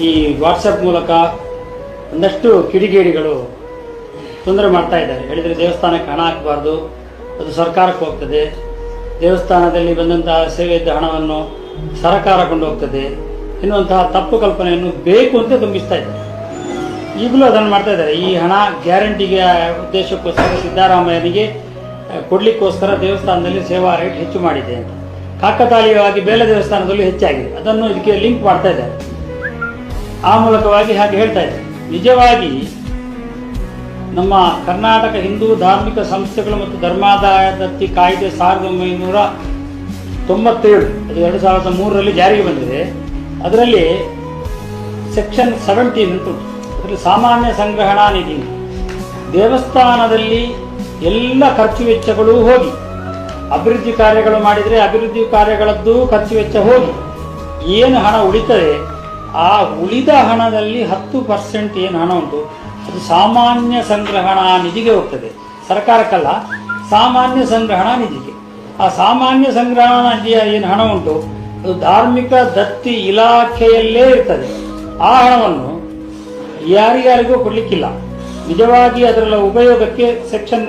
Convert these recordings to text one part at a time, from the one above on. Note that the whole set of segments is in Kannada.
ಈ ವಾಟ್ಸಪ್ ಮೂಲಕ ಒಂದಷ್ಟು ಕಿಡಿಗೇಡಿಗಳು ತೊಂದರೆ ಮಾಡ್ತಾ ಇದ್ದಾರೆ. ಹೇಳಿದರೆ ದೇವಸ್ಥಾನಕ್ಕೆ ಹಣ ಹಾಕಬಾರ್ದು, ಅದು ಸರ್ಕಾರಕ್ಕೆ ಹೋಗ್ತದೆ, ದೇವಸ್ಥಾನದಲ್ಲಿ ಬಂದಂತಹ ಸೇವೆಯಿದ್ದ ಹಣವನ್ನು ಸರ್ಕಾರ ಕೊಂಡು ಹೋಗ್ತದೆ ಎನ್ನುವಂತಹ ತಪ್ಪು ಕಲ್ಪನೆಯನ್ನು ಬೇಕು ಅಂತ ತುಂಬಿಸ್ತಾ ಇದ್ದಾರೆ. ಈಗಲೂ ಅದನ್ನು ಮಾಡ್ತಾ ಇದ್ದಾರೆ. ಈ ಹಣ ಗ್ಯಾರಂಟಿಗೆ ಉದ್ದೇಶಕ್ಕೋಸ್ಕರ ಸಿದ್ದರಾಮಯ್ಯನಿಗೆ ಕೊಡಲಿಕ್ಕೋಸ್ಕರ ದೇವಸ್ಥಾನದಲ್ಲಿ ಸೇವಾ ರೇಟ್ ಹೆಚ್ಚು ಮಾಡಿದೆ ಅಂತ, ಕಾಕತಾಳೀಯವಾಗಿ ಬೇಲೆ ದೇವಸ್ಥಾನದಲ್ಲೂ ಹೆಚ್ಚಾಗಿದೆ, ಅದನ್ನು ಇದಕ್ಕೆ ಲಿಂಕ್ ಮಾಡ್ತಾ ಇದ್ದಾರೆ. ಆ ಮೂಲಕವಾಗಿ ಹಾಗೆ ಹೇಳ್ತಾ ಇದ್ದಾರೆ. ನಿಜವಾಗಿ ನಮ್ಮ ಕರ್ನಾಟಕ ಹಿಂದೂ ಧಾರ್ಮಿಕ ಸಂಸ್ಥೆಗಳು ಮತ್ತು ಧರ್ಮಾದಾಯ ದತ್ತಿ ಕಾಯ್ದೆ 1997 ಅದು 2003ರಲ್ಲಿ ಜಾರಿಗೆ ಬಂದಿದೆ. ಅದರಲ್ಲಿ ಸೆಕ್ಷನ್ 17 ಅಂತ ಉಂಟು. ಅದರಲ್ಲಿ ಸಾಮಾನ್ಯ ಸಂಗ್ರಹಣಾ ನಿಧಿ, ದೇವಸ್ಥಾನದಲ್ಲಿ ಎಲ್ಲ ಖರ್ಚು ವೆಚ್ಚಗಳು ಹೋಗಿ, ಅಭಿವೃದ್ಧಿ ಕಾರ್ಯಗಳು ಮಾಡಿದರೆ ಅಭಿವೃದ್ಧಿ ಕಾರ್ಯಗಳದ್ದು ಖರ್ಚು ವೆಚ್ಚ ಹೋಗಿ ಏನು ಹಣ ಉಳಿತದೆ, ಆ ಉಳಿದ ಹಣದಲ್ಲಿ 10% ಏನು ಹಣ ಉಂಟು ಅದು ಸಾಮಾನ್ಯ ಸಂಗ್ರಹಣಾ ನಿಧಿಗೆ ಹೋಗ್ತದೆ, ಸರ್ಕಾರಕ್ಕಲ್ಲ, ಸಾಮಾನ್ಯ ಸಂಗ್ರಹಣಾ ನಿಧಿಗೆ. ಆ ಸಾಮಾನ್ಯ ಸಂಗ್ರಹಣಾ ನಿಧಿಯ ಏನು ಹಣ ಉಂಟು ಅದು ಧಾರ್ಮಿಕ ದತ್ತಿ ಇಲಾಖೆಯಲ್ಲೇ ಇರ್ತದೆ. ಆ ಹಣವನ್ನು ಯಾರಿಗಾರಿಗೂ ಕೊಡಲಿಕ್ಕಿಲ್ಲ. ನಿಜವಾಗಿ ಅದರ ಉಪಯೋಗಕ್ಕೆ ಸೆಕ್ಷನ್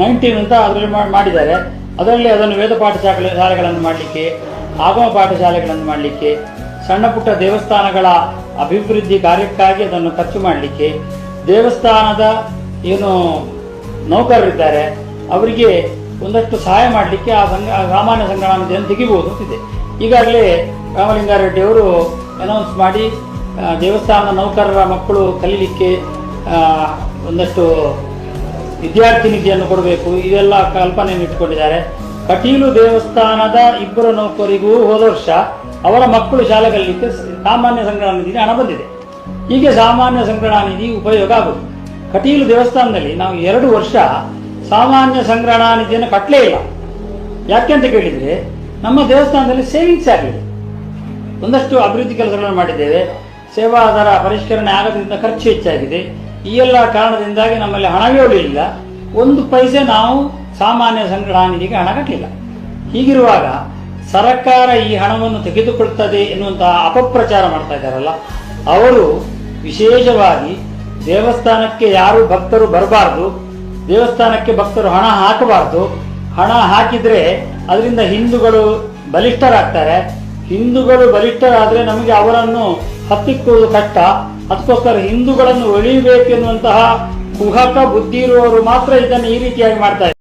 19 ಅಂತ ಅದರಲ್ಲಿ ಮಾಡಿದ್ದಾರೆ. ಅದರಲ್ಲಿ ಅದನ್ನು ವೇದ ಪಾಠಶಾಲೆಗಳನ್ನು ಮಾಡಲಿಕ್ಕೆ, ಆಗಮ ಪಾಠಶಾಲೆಗಳನ್ನು ಮಾಡಲಿಕ್ಕೆ, ಸಣ್ಣ ಪುಟ್ಟ ದೇವಸ್ಥಾನಗಳ ಅಭಿವೃದ್ಧಿ ಕಾರ್ಯಕ್ಕಾಗಿ ಅದನ್ನು ಖರ್ಚು ಮಾಡಲಿಕ್ಕೆ, ದೇವಸ್ಥಾನದ ಏನು ನೌಕರರಿದ್ದಾರೆ ಅವರಿಗೆ ಒಂದಷ್ಟು ಸಹಾಯ ಮಾಡಲಿಕ್ಕೆ ಆ ಸಾಮಾನ್ಯ ಸಂಗ್ರಹಣಾ ನಿಧಿಯನ್ನು ತೆಗಿಬಹುದು ಅಂತಿದೆ. ಈಗಾಗಲೇ ರಾಮಲಿಂಗಾರೆಡ್ಡಿ ಅವರು ಅನೌನ್ಸ್ ಮಾಡಿ ದೇವಸ್ಥಾನದ ನೌಕರರ ಮಕ್ಕಳು ಕಲೀಲಿಕ್ಕೆ ಒಂದಷ್ಟು ವಿದ್ಯಾರ್ಥಿ ನಿಧಿಯನ್ನು ಕೊಡಬೇಕು, ಇದೆಲ್ಲ ಕಲ್ಪನೆಯನ್ನು ಇಟ್ಟುಕೊಂಡಿದ್ದಾರೆ. ಕಟೀಲು ದೇವಸ್ಥಾನದ 2 ನೌಕರಿಗೂ ಹೋದ ವರ್ಷ ಅವರ ಮಕ್ಕಳು ಶಾಲೆ ಕಲೀಲಿಕ್ಕೆ ಸಾಮಾನ್ಯ ಸಂಗ್ರಹಣಾ ನಿಧಿ ಹಣ ಬಂದಿದೆ. ಹೀಗೆ ಸಾಮಾನ್ಯ ಸಂಗ್ರಹಣಾ ನಿಧಿ ಉಪಯೋಗ ಆಗುವುದು. ಕಟೀಲು ದೇವಸ್ಥಾನದಲ್ಲಿ ನಾವು 2 ವರ್ಷ ಸಾಮಾನ್ಯ ಸಂಗ್ರಹಣಾ ನಿಧಿಯನ್ನು ಕಟ್ಟಲೇ ಇಲ್ಲ. ಯಾಕೆಂತ ಕೇಳಿದರೆ ನಮ್ಮ ದೇವಸ್ಥಾನದಲ್ಲಿ ಸೇವಿಂಗ್ಸ್ ಆಗಲಿದೆ, ಒಂದಷ್ಟು ಅಭಿವೃದ್ಧಿ ಕೆಲಸಗಳನ್ನು ಮಾಡಿದ್ದೇವೆ, ಸೇವಾದಾರ ಪರಿಷ್ಕರಣೆ ಆಗೋದ್ರಿಂದ ಖರ್ಚು ಹೆಚ್ಚಾಗಿದೆ. ಈ ಎಲ್ಲ ಕಾರಣದಿಂದಾಗಿ ನಮ್ಮಲ್ಲಿ ಹಣವೇ ಉಳಿಲಿಲ್ಲ. 1 ಪೈಸೆ ನಾವು ಸಾಮಾನ್ಯ ಸಂಗ್ರಹಣಾ ನಿಧಿಗೆ ಹಣ ಕಟ್ಟಲಿಲ್ಲ. ಹೀಗಿರುವಾಗ ಸರ್ಕಾರ ಈ ಹಣವನ್ನು ತೆಗೆದುಕೊಳ್ತದೆ ಎನ್ನುವಂತಹ ಅಪಪ್ರಚಾರ ಮಾಡ್ತಾ ಇದ್ದಾರಲ್ಲ, ಅವರು ವಿಶೇಷವಾಗಿ ದೇವಸ್ಥಾನಕ್ಕೆ ಯಾರು ಭಕ್ತರು ಬರಬಾರ್ದು, ದೇವಸ್ಥಾನಕ್ಕೆ ಭಕ್ತರು ಹಣ ಹಾಕಬಾರ್ದು, ಹಣ ಹಾಕಿದರೆ ಅದರಿಂದ ಹಿಂದೂಗಳು ಬಲಿಷ್ಠರಾಗ್ತಾರೆ, ಹಿಂದೂಗಳು ಬಲಿಷ್ಠರಾದರೆ ನಮಗೆ ಅವರನ್ನು ಹತ್ತಿಕ್ಕುವುದು ಕಷ್ಟ, ಅದಕ್ಕೋಸ್ಕರ ಹಿಂದೂಗಳನ್ನು ಒಳಿಬೇಕು ಎನ್ನುವಂತಹ ಕುಹಕ ಬುದ್ಧಿ ಇರುವವರು ಮಾತ್ರ ಇದನ್ನು ಈ ರೀತಿಯಾಗಿ ಮಾಡ್ತಾರೆ.